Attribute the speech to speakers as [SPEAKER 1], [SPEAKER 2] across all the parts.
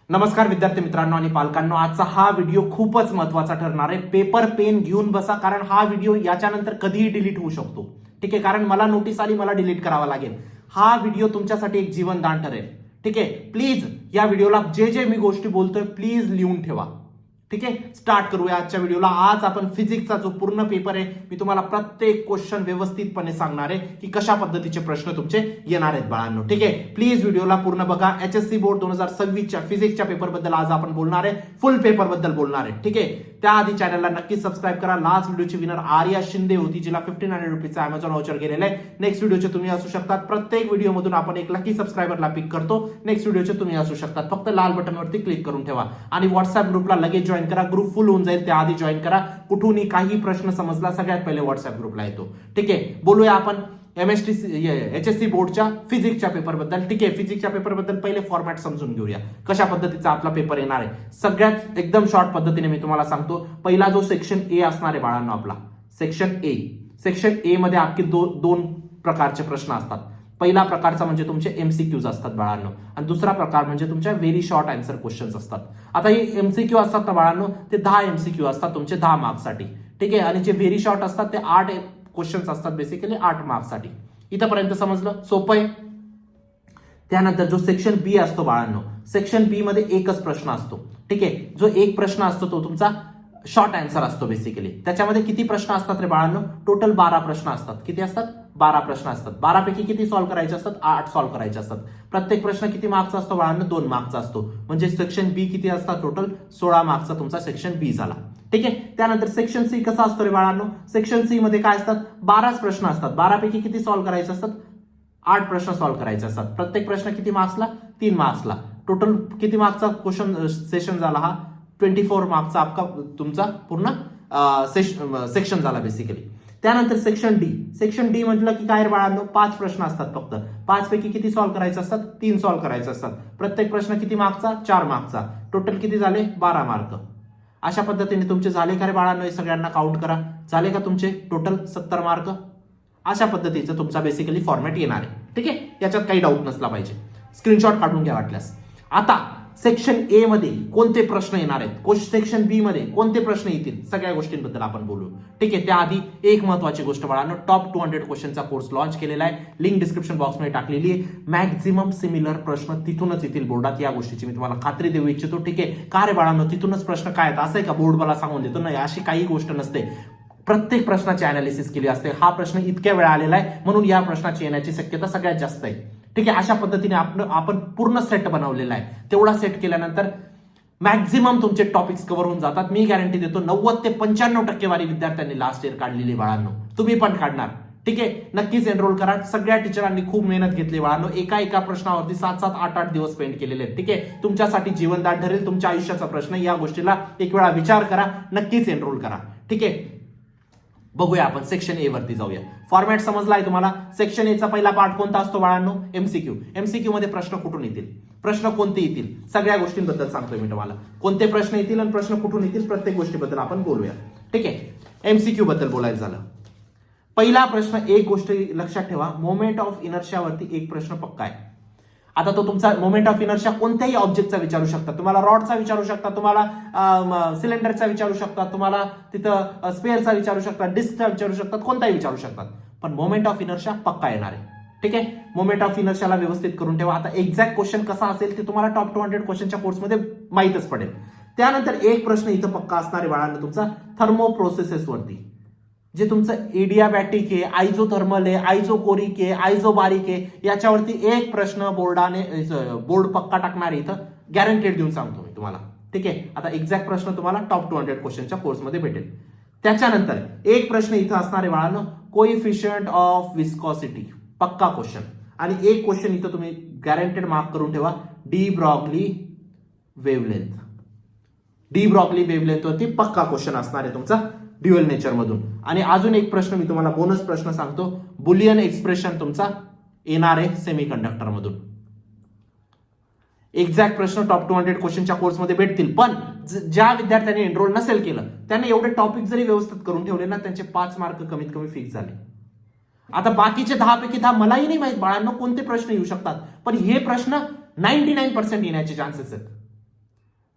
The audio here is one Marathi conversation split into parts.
[SPEAKER 1] नमस्कार विद्यार्थी मित्रांनो आणि पालकांनो, आजचा हा व्हिडिओ खूपच महत्त्वाचा ठरणार आहे. पेपर पेन घेऊन बसा, कारण हा व्हिडिओ याच्यानंतर कधीही डिलीट होऊ शकतो. ठीक आहे, कारण मला नोटीस आली, मला डिलीट करावा लागेल. हा व्हिडिओ तुमच्यासाठी एक जीवनदान ठरेल. ठीक आहे, प्लीज या व्हिडिओला जे जे मी गोष्टी बोलतोय प्लीज लिहून ठेवा. ठीक आहे, स्टार्ट करूया आजच्या व्हिडिओला. आज आपण फिजिक्सचा जो पूर्ण पेपर आहे, मी तुम्हाला प्रत्येक क्वेश्चन व्यवस्थितपणे सांगणार आहे की कशा पद्धतीचे प्रश्न तुमचे येणार आहेत बाळांनो. ठीक आहे, प्लीज व्हिडिओला पूर्ण बघा. HSC बोर्ड 2026च्या फिजिक्सच्या पेपर बद्दल आज आपण बोलणार आहे, फुल पेपर बद्दल बोलणार आहे. ठीक आहे, त्याआधी चॅनलला नक्की सबस्क्राईब करा. लास्ट व्हिडिओची विनर आर्या शिंदे होती, जिला 1500 रुपीचा अमेझॉन व्हाउचर गेलेला आहे. नेक्स्ट व्हिडिओचे तुम्ही असू शकतात. प्रत्येक व्हिडिओमधून आपण एक लकी सबस्क्रायबरला पिक करतो. नेक्स्ट व्हिडिओचे तुम्ही असू शकतात. फक्त लाल बटनवरती क्लिक करून ठेवा आणि व्हॉट्सअप ग्रुपला लगेच जॉईन करा. ग्रुप फुल होऊन जाईल, त्याआधी जॉईन करा. कुठूनही काही प्रश्न समजला सगळ्यात पहिले व्हॉट्सअप ग्रुपला येतो. ठीक आहे, बोलूया आपण HSC बोर्डच्या फिजिक्सच्या पेपर बद्दल. ठीक आहे, फिजिक्सच्या पेपर बद्दल पहिले फॉर्मॅट समजून घेऊया, कशा पद्धतीचा आपला पेपर येणार आहे. सगळ्यात एकदम शॉर्ट पद्धतीने मी तुम्हाला सांगतो. पहिला जो सेक्शन ए असणार आहे बाळांनो, आपला सेक्शन ए मध्ये आपले दोन प्रकारचे प्रश्न असतात. पहिला प्रकारचा म्हणजे तुमचे एमसीक्यूज असतात बाळांनो, आणि दुसरा प्रकार म्हणजे तुमच्या व्हेरी शॉर्ट आन्सर क्वेश्चन्स असतात. आता हे एमसीक्यू असतात ना बाळांनो, ते 10 एमसीक्यू असतात तुमचे 10 मार्क्ससाठी. ठीक आहे, आणि जे व्हेरी शॉर्ट असतात ते 8 क्वेश्चन्स असतात, बेसिकली 8 मार्क्ससाठी. इथंपर्यंत समजलं? सोपं आहे. त्यानंतर जो सेक्शन बी असतो बाळांनो, सेक्शन बी मध्ये एकच प्रश्न असतो. ठीक आहे, जो एक प्रश्न असतो तो तुमचा शॉर्ट आन्सर असतो बेसिकली. त्याच्यामध्ये किती प्रश्न असतात रे बाळांनो? टोटल 12 प्रश्न असतात. किती असतात? 12 प्रश्न असतात. 12 पैकी किती सॉल्व्ह करायचे असतात? 8 सॉल्व्ह करायचे असतात. प्रत्येक प्रश्न किती मार्क्सचा असतो बाळांनो? 2 मार्क्सचा असतो. म्हणजे सेक्शन बी किती असतात? टोटल 16 मार्क्सचा तुमचा सेक्शन बी झाला. ठीक आहे, त्यानंतर सेक्शन सी कसा असतो रे बाळांनो? सेक्शन सी मध्ये काय असतात? 12 प्रश्न असतात. 12 पैकी किती सॉल्व्ह करायचे असतात? 8 प्रश्न सॉल्व्ह करायचे असतात. प्रत्येक प्रश्न किती मार्क्सला? 3 मार्क्सला. टोटल किती मार्क्सचा क्वेश्चन सेशन झाला हा? 24 मार्क्सचा आपका तुमचा पूर्ण सेक्शन झाला बेसिकली. त्यानंतर सेक्शन डी म्हटलं की काय बाळांनो? 5 प्रश्न असतात फक्त. 5 पैकी किती सॉल्व्ह करायचे असतात? 3 सॉल्व्ह करायचे असतात. प्रत्येक प्रश्न किती मार्क्सचा? 4 मार्क्सचा. टोटल किती झाले? 12 मार्क. अशा पद्धतीने तुमचे झाले का रे बाळांनो? हे सगळ्यांना काउंट करा. झाले का तुमचे टोटल 70 मार्क? अशा पद्धतीचं तुमचा बेसिकली फॉर्मॅट येणार आहे. ठीक आहे, याच्यात काही डाऊट नसला पाहिजे. स्क्रीनशॉट काढून घ्या वाटल्यास. आता सेक्शन ए मध्ये कोणते प्रश्न येणार आहेत, सेक्शन बी मध्ये कोणते प्रश्न येतील, सगळ्या गोष्टींबद्दल आपण बोलू. ठीक आहे, त्याआधी एक महत्वाची गोष्ट बाळांनो, टॉप 200 क्वेश्चनचा कोर्स लॉन्च केलेला आहे. लिंक डिस्क्रिप्शन बॉक्समध्ये टाकलेली आहे. मॅक्झिमम सिमिलर प्रश्न तिथूनच येतील बोर्डात, या गोष्टीची मी तुम्हाला खात्री देऊ इच्छितो. ठीक आहे, का रे बाळांनो तिथूनच प्रश्न काय आहेत असं आहे का बोर्ड मला सांगून देतो? नाही, अशी काही गोष्ट नसते. प्रत्येक प्रश्नाची अनालिसिस केली असते. हा प्रश्न इतक्या वेळा आलेला आहे म्हणून या प्रश्नाची येण्याची शक्यता सगळ्यात जास्त आहे. ठीक आहे, अशा पद्धतीने आपण पूर्ण सेट बनवलेला आहे. तेवढा सेट केल्यानंतर मॅक्झिमम तुमचे टॉपिक्स कव्हर होऊन जातात. मी गॅरंटी देतो 90 ते 95% विद्यार्थ्यांनी लास्ट इयर काढलेली बाळांनो. तुम्ही पण काढणार. ठीक आहे, नक्कीच एनरोल करा. सगळ्या टीचरांनी खूप मेहनत घेतली बाळांनो. एका प्रश्नावरती 7-7, 8-8 दिवस स्पेंड केलेले आहेत. ठीक आहे, तुमच्यासाठी जीवनदान ठरेल. तुमच्या आयुष्याचा प्रश्न, या गोष्टीला एक वेळा विचार करा. नक्कीच एनरोल करा. ठीक आहे, बघूया आपण सेक्शन ए वरती जाऊया. फॉर्मॅट समजलाय तुम्हाला? सेक्शन ए चा पहिला पार्ट कोणता असतो बाळांनो? एमसीक्यू मध्ये प्रश्न कुठून येतील, प्रश्न कोणते येतील, सगळ्या गोष्टींबद्दल सांगतोय मी तुम्हाला. कोणते प्रश्न येतील आणि प्रश्न कुठून येतील, प्रत्येक गोष्टीबद्दल आपण बोलूया. ठीक आहे, एमसीक्यू बद्दल बोलायचं झालं. पहिला प्रश्न, एक गोष्ट लक्षात ठेवा, मोमेंट ऑफ इनर्शिया वरती एक प्रश्न पक्का आहे. आता तो तुमचा मोमेंट ऑफ इनर्शिया कोणत्याही ऑब्जेक्टचा विचारू शकता. तुम्हाला रॉडचा विचारू शकता, तुम्हाला सिलेंडरचा विचारू शकता, तुम्हाला तिथं स्पेअरचा विचारू शकता, डिस्कचा विचारू शकतात, कोणताही विचारू शकतात. पण मोमेंट ऑफ इनर्शिया पक्का येणार आहे. ठीक आहे, मोमेंट ऑफ इनर्शियाला व्यवस्थित करून ठेवा. आता एक्झॅक्ट क्वेश्चन कसा असेल ते तुम्हाला टॉप 200 क्वेश्चनच्या कोर्समध्ये माहीतच पडेल. त्यानंतर एक प्रश्न इथं पक्का असणार आहे बाळांनो तुमचा थर्मो प्रोसेसेस वरती. जे तुमचं एडियाबॅटिक आहे, आयझोथर्मल आहे, आयझोकोरिक आहे, आयझोबारिक आहे, याच्यावरती एक प्रश्न बोर्ड पक्का टाकणार आहे. इथं गॅरंटेड देऊन सांगतो मी तुम्हाला. ठीक आहे, आता एक्झॅक्ट प्रश्न तुम्हाला टॉप 200 क्वेश्चनच्या कोर्समध्ये भेटेल. त्याच्यानंतर एक प्रश्न इथं असणार आहे बाळांनो, कोइफिशियंट ऑफ विस्कॉसिटी, पक्का क्वेश्चन. आणि एक क्वेश्चन इथं तुम्ही गॅरंटेड मार्क करून ठेवा, डी ब्रॉग्ली वेव्हलेंथ वरती पक्का क्वेश्चन असणार आहे तुमचा ड्युअल नेचर मधून. आणि अजून एक प्रश्न मी तुम्हाला बोनस प्रश्न सांगतो, बुलियन एक्सप्रेशन तुमचा येणार आहे सेमीकंडक्टर मधून. एक्झॅक्ट प्रश्न टॉप 200 क्वेश्चनच्या कोर्समध्ये भेटतील. पण ज्या विद्यार्थ्यांनी एनरोल नसेल केलं त्यांनी एवढे टॉपिक जरी व्यवस्थित करून ठेवले ना, त्यांचे 5 मार्क कमीत कमी फिक्स झाले. आता बाकीचे 10 पैकी 10 मलाही नाही माहित बाळांनो कोणते प्रश्न येऊ शकतात, पण हे प्रश्न 99% येण्याचे चान्सेस आहेत.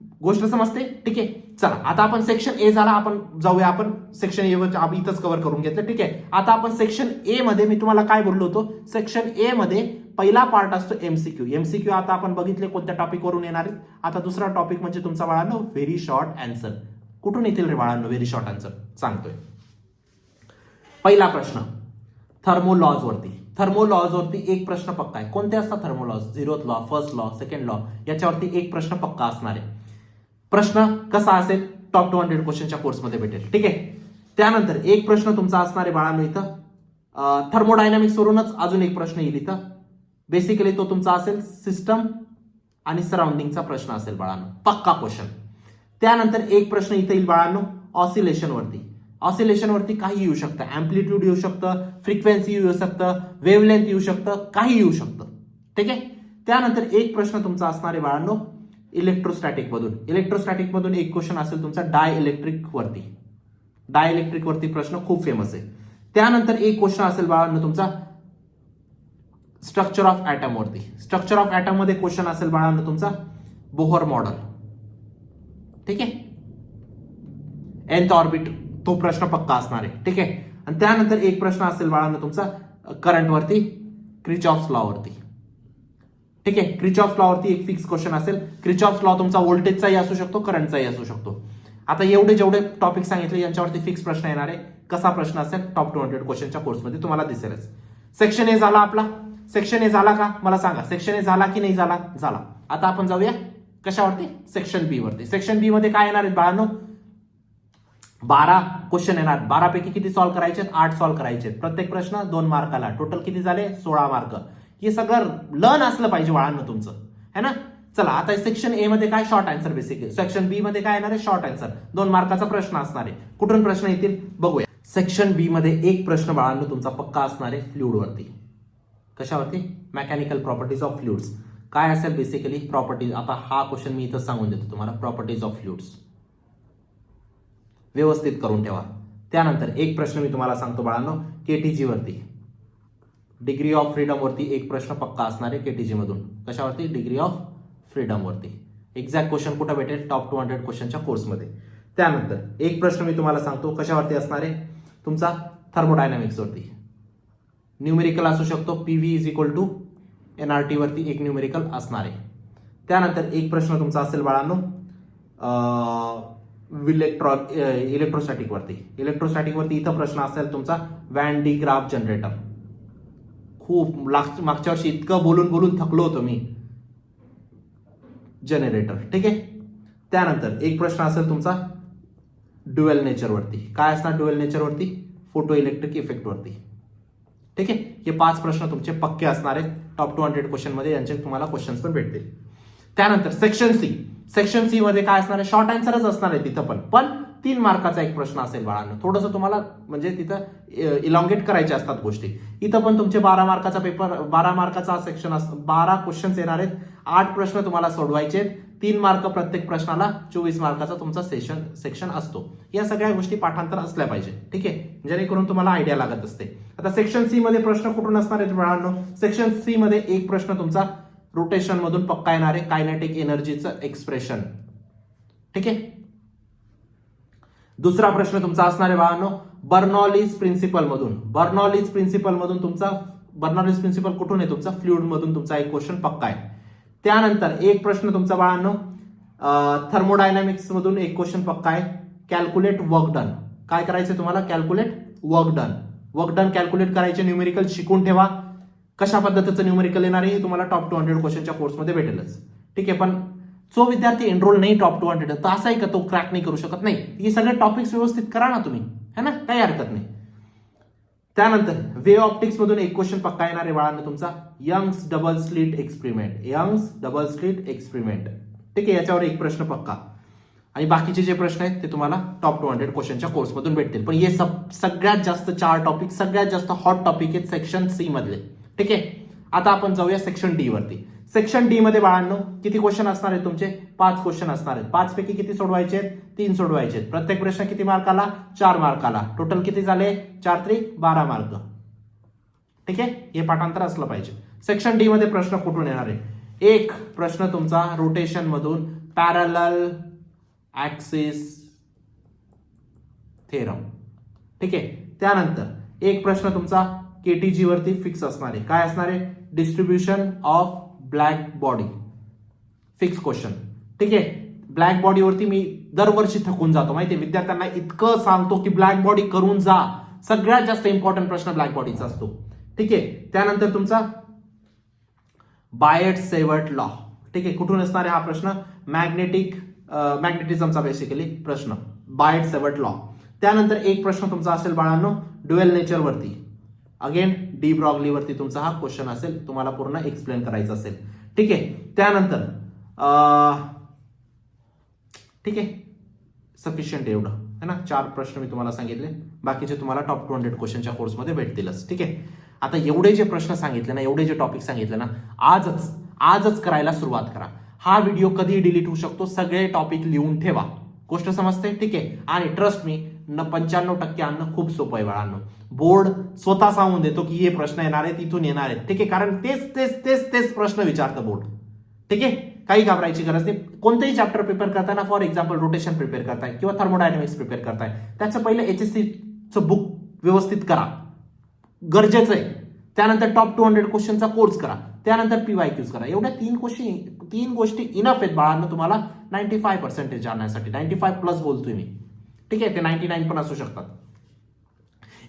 [SPEAKER 1] गोष्ट समजते? ठीक आहे, चला आता आपण सेक्शन ए झाला, आपण जाऊया आपण सेक्शन ए वर इथंच कव्हर करून घेतलं. ठीक आहे, आता आपण सेक्शन ए मध्ये मी तुम्हाला काय बोललो होतो, सेक्शन ए मध्ये पहिला पार्ट असतो एमसीक्यू. एमसीक्यू आता आपण बघितले कोणत्या टॉपिक वरून येणार आहेत. आता दुसरा टॉपिक म्हणजे तुमचा बाळांनो व्हेरी शॉर्ट आन्सर. कुठून येतील रे बाळांनो व्हेरी शॉर्ट आन्सर? सांगतोय. पहिला प्रश्न थर्मोलॉज वरती. थर्मोलॉज वरती एक प्रश्न पक्का आहे. कोणते असतात थर्मोलॉज? 0th law, first law, second law, याच्यावरती एक प्रश्न पक्का असणार आहे. प्रश्न कसा असेल? टॉप 200 क्वेश्चनच्या कोर्समध्ये भेटेल. ठीक आहे, त्यानंतर एक प्रश्न तुमचा असणार आहे बाळांनो इथं थर्मोडायनामिक्स वरूनच अजून एक प्रश्न येईल इथं. बेसिकली तो तुमचा असेल सिस्टम आणि सराउंडिंगचा प्रश्न असेल बाळांनो, पक्का क्वेश्चन. त्यानंतर एक प्रश्न इथं येईल बाळांनो ऑसिलेशन वरती. ऑसिलेशन वरती काही येऊ शकतं, अँप्लिट्यूड येऊ शकतं, फ्रिक्वेन्सी येऊ शकतं, वेव्हलेंथ येऊ शकतं, काही येऊ शकतं. ठीक आहे, त्यानंतर एक प्रश्न तुमचा असणार आहे बाळांनो इलेक्ट्रोस्टॅटिक मधून. इलेक्ट्रोस्टॅटिक मधून एक क्वेश्चन असेल तुमचा डायइलेक्ट्रिक वरती. डायइलेक्ट्रिक वरती प्रश्न खूप फेमस आहे. त्यानंतर एक क्वेश्चन असेल बाळांनो तुमचा स्ट्रक्चर ऑफ ऍटम वरती. स्ट्रक्चर ऑफ ऍटम मध्ये क्वेश्चन असेल बाळांनो तुमचा बोहर मॉडेल. ठीक आहे, nth ऑर्बिट तो प्रश्न पक्का असणार आहे. ठीक आहे, आणि त्यानंतर एक प्रश्न असेल बाळांनो तुमचा करंट वरती, क्रिचॉफ्स लॉ वरती. ठीक आहे, क्रिचॉफ्स लॉ वरती एक फिक्स क्वेश्चन असेल. क्रिचॉफ्स लॉ तुमचा व्होल्टेजचाही असू शकतो, करंटचाही असू शकतो. आता एवढे जेवढे टॉपिक सांगितले यांच्यावरती फिक्स प्रश्न येणार आहे. कसा प्रश्न असेल? टॉप 200 क्वेश्चनच्या कोर्समध्ये तुम्हाला दिसेलच. सेक्शन ए झाला आपला. सेक्शन ए झाला का मला सांगा, सेक्शन ए झाला की नाही झाला? झाला. आता आपण जाऊया कशावरती? सेक्शन बी वरती. सेक्शन बी मध्ये काय येणार आहेत बाळांनो? 12 क्वेश्चन येणार. 12 पैकी किती सॉल्व्ह करायचे? 8 सॉल्व्ह करायचे. प्रत्येक प्रश्न 2 मार्काला. टोटल किती झाले? 16 मार्क. हे सगळं लर्न असलं पाहिजे बाळांनो तुमचं, है ना? चला आता सेक्शन ए मध्ये काय? Short answer basic. सेक्शन बी मध्ये काय येणार आहे? Short answer. 2 मार्काचा प्रश्न असणार आहे. कुठून प्रश्न येतील बघूया. सेक्शन बी मध्ये एक प्रश्न बाळांनो तुमचा पक्का असणार आहे फ्लुइड वरती. कशावरती? Mechanical properties of fluids. काय असेल बेसिकली? प्रॉपर्टीज. आता हा क्वेश्चन मी इथं सांगून देतो तुम्हाला. प्रॉपर्टीज ऑफ फ्लुइड्स व्यवस्थित करून ठेवा. त्यानंतर एक प्रश्न मी तुम्हाला सांगतो बाळांनो केटीजी वरती. डिग्री ऑफ फ्रीडम वरती एक प्रश्न पक्का असणार आहे केटीजी मधून. कशावरती? डिग्री ऑफ फ्रीडम वरती. एक्झॅक्ट क्वेश्चन कुठं भेटेल? टॉप 200 क्वेश्चनच्या कोर्समध्ये. त्यानंतर एक प्रश्न मी तुम्हाला सांगतो कशावरती असणार आहे तुमचा? थर्मोडायनामिक्स वरती. न्यूमेरिकल असू शकतो. PV is equal to nRT वरती एक न्यूमेरिकल असणार आहे. त्यानंतर एक प्रश्न तुमचा असेल बाळांनो इलेक्ट्रोस्टॅटिक वरती. इलेक्ट्रोस्टॅटिक वरती इथं प्रश्न असेल तुमचा व्हॅन डी ग्राफ जनरेटर. खूप मागच्या वर्षी इतकं बोलून बोलून थकलो होतो मी. जनरेटर. ठीक आहे, त्यानंतर एक प्रश्न असेल तुमचा ड्युएल नेचर वरती. काय असणार ड्युएल नेचर वरती? फोटो इलेक्ट्रिक इफेक्ट वरती. ठीक आहे, हे 5 प्रश्न तुमचे पक्के असणार आहेत टॉप 200 क्वेश्चन मध्ये. यांचे तुम्हाला क्वेश्चन्स पण भेटतील. त्यानंतर सेक्शन सी. सेक्शन सी मध्ये काय असणार आहे? शॉर्ट आन्सरच असणार आहे तिथं पण 3 मार्काचा एक प्रश्न असेल बाळांनो. थोडंसं तुम्हाला म्हणजे तिथं इलॉंगेट करायचे असतात गोष्टी. इथं पण तुमचे 12 मार्काचा पेपर, 12 मार्काचा सेक्शन 12 क्वेश्चन्स येणार आहेत. 8 प्रश्न तुम्हाला सोडवायचे आहेत. 3 मार्क प्रत्येक प्रश्नाला. 24 मार्काचा तुमचा सेक्शन असतो. या सगळ्या गोष्टी पाठांतर असल्या पाहिजे. ठीक आहे, जेणेकरून तुम्हाला आयडिया लागत असते. आता सेक्शन सी मध्ये प्रश्न कुठून असणार आहेत बाळांनो? सेक्शन सी मध्ये एक प्रश्न तुमचा रोटेशन मधून पक्का येणार आहे. कायनेटिक एनर्जीचं एक्सप्रेशन. ठीक आहे, दुसरा प्रश्न तुमचा असणार आहे बाळांनो बर्नॉलिस प्रिन्सिपल मधून. बर्नॉलिस प्रिन्सिपल मधून तुमचा बर्नॉलिस प्रिन्सिपल कुठून आहे? तुमचा फ्लुइड मधून तुमचा एक क्वेश्चन पक्का आहे. त्यानंतर एक प्रश्न तुमचा बाळांनो थर्मोडायनामिक्स मधून एक क्वेश्चन पक्का आहे. Calculate work done. काय करायचं तुम्हाला? Calculate work done. Work done calculate करायचे. न्यूमेरिकल शिकून ठेवा. कशा पद्धतीचं न्यूमेरिकल येणार आहे तुम्हाला टॉप 200 क्वेश्चनच्या कोर्समध्ये भेटेलच. ठीक आहे, पण जो विद्यार्थी एनरोल नाही टॉप 200 तर असं आहे का तो क्रॅक नाही करू शकत? नाही. हे सगळे टॉपिक्स व्यवस्थित करा ना तुम्ही, है ना? काही हरकत नाही. त्यानंतर वेव्ह ऑप्टिक्स मधून एक क्वेश्चन पक्का येणार आहे बाळांनो तुमचा Young's double slit experiment. Young's double slit experiment. ठीक आहे, याच्यावर एक प्रश्न पक्का. आणि बाकीचे जे प्रश्न आहेत ते तुम्हाला टॉप 200 क्वेश्चनच्या कोर्समधून भेटतील. पण हे सगळ्यात जास्त 4 टॉपिक सगळ्यात जास्त हॉट टॉपिक आहेत सेक्शन सी मधले. ठीक आहे, आता आपण जाऊया सेक्शन डी वरती. सेक्शन डी मध्ये बाळांनो किती क्वेश्चन असणार आहेत तुमचे? 5 क्वेश्चन असणार आहेत. 5 पैकी किती सोडवायचे आहेत? 3 सोडवायचे आहेत. प्रत्येक प्रश्न किती मार्काला? 4 मार्काला. टोटल किती झाले? 4 त्रिक 12 मार्क. ठीक आहे, हे पाठांतर असलं पाहिजे. सेक्शन डी मध्ये प्रश्न कुठून येणार आहे? एक प्रश्न तुमचा रोटेशन मधून पॅरलल ऍक्सिस थेरम. ठीक आहे. त्यानंतर एक प्रश्न तुमचा केटीजी वरती फिक्स असणार आहे. काय असणार आहे? Distribution of black body. Fix question. ठीक आहे. ब्लॅक बॉडी वरती मी दरवर्षी थकून जातो माहितीये, विद्यार्थ्यांना इतकं सांगतो की ब्लॅक बॉडी करून जा. सगळ्यात जास्त इम्पॉर्टंट प्रश्न ब्लॅक बॉडीचा असतो. ठीक आहे. त्यानंतर तुमचा बायट सेवर्ट लॉ. ठीक आहे. कुठून असणार आहे हा प्रश्न? मॅग्नेटिझमचा बेसिकली प्रश्न, बायट सेवर्ट लॉ. त्यानंतर एक प्रश्न तुमचा असेल बाळांनो ड्युएल नेचर वरती. अगेन डी ब्रॉगली वरती तुमचा हा क्वेश्चन असेल, तुम्हाला पूर्ण एक्सप्लेन करायचं असेल. ठीक आहे. त्यानंतर ठीक आहे, सफिशियंट एवढं है ना. 4 प्रश्न मी तुम्हाला सांगितले, बाकीचे तुम्हाला टॉप 200 क्वेश्चनच्या कोर्समध्ये भेटतीलच. ठीक आहे. आता एवढे जे प्रश्न सांगितले ना, एवढे जे टॉपिक सांगितले ना, आजच करायला सुरुवात करा. हा व्हिडिओ कधी डिलीट होऊ शकतो, सगळे टॉपिक लिहून ठेवा. गोष्ट समजते? ठीक आहे. आणि ट्रस्ट मी 95% आणणं खूप सोपं आहे बाळांनो. बोर्ड स्वतः सांगून देतो की हे प्रश्न येणार आहेत, इथून येणार आहेत. ठीक आहे. कारण तेच प्रश्न विचारतं बोर्ड. ठीक आहे. काही घाबरायची गरज नाही. कोणतेही चॅप्टर प्रिपेअर करताना, फॉर एक्झाम्पल रोटेशन प्रिपेअर करताय किंवा थर्मोडायनामिक्स प्रिपेअर करताय, त्याचं पहिलं HSCचं बुक व्यवस्थित करा, गरजेचं आहे. त्यानंतर टॉप 200 क्वेश्चनचा कोर्स करा, त्यानंतर PYQs करा. एवढ्या 3 गोष्टी इनफ आहेत बाळांनो तुम्हाला 95% आणण्यासाठी. 95 प्लस बोलतोय मी. ठीक आहे. ते 99 पण असू शकतात.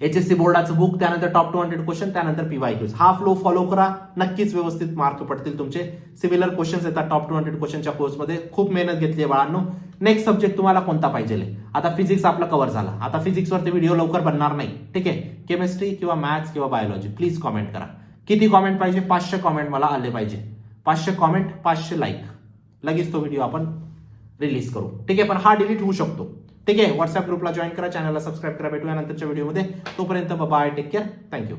[SPEAKER 1] HSC बोर्डाचं बुक, त्यानंतर टॉप 200 क्वेश्चन, त्यानंतर PYQs. हा फ्लो फॉलो करा, नक्कीच व्यवस्थित मार्क पडतील तुमचे. सिमिलर क्वेश्चन्स येतात टॉप 200 क्वेश्चनच्या कोर्समध्ये. खूप मेहनत घेतली आहे बाळांनो. नेक्स्ट सब्जेक्ट तुम्हाला कोणता पाहिजे? आता फिजिक्स आपला कव्हर झाला. आता फिजिक्सवरती व्हिडिओ लवकर बनणार नाही. ठीक आहे. केमिस्ट्री किंवा मॅथ्स किंवा बायोलॉजी प्लीज कॉमेंट करा. किती कॉमेंट पाहिजे? 500 कॉमेंट मला आले पाहिजे. 500 कॉमेंट, 500 लाईक, लगेच तो व्हिडिओ आपण रिलीज करू. ठीक आहे. पण हा डिलीट होऊ शकतो. ठीक आहे. व्हॉट्सअप ग्रुपला जॉईन करा, चॅनलला सबस्क्राईब करा. भेटूया नंतरच्या व्हिडिओमध्ये. तोपर्यंत बाय, टेक केअर, थँक्यू.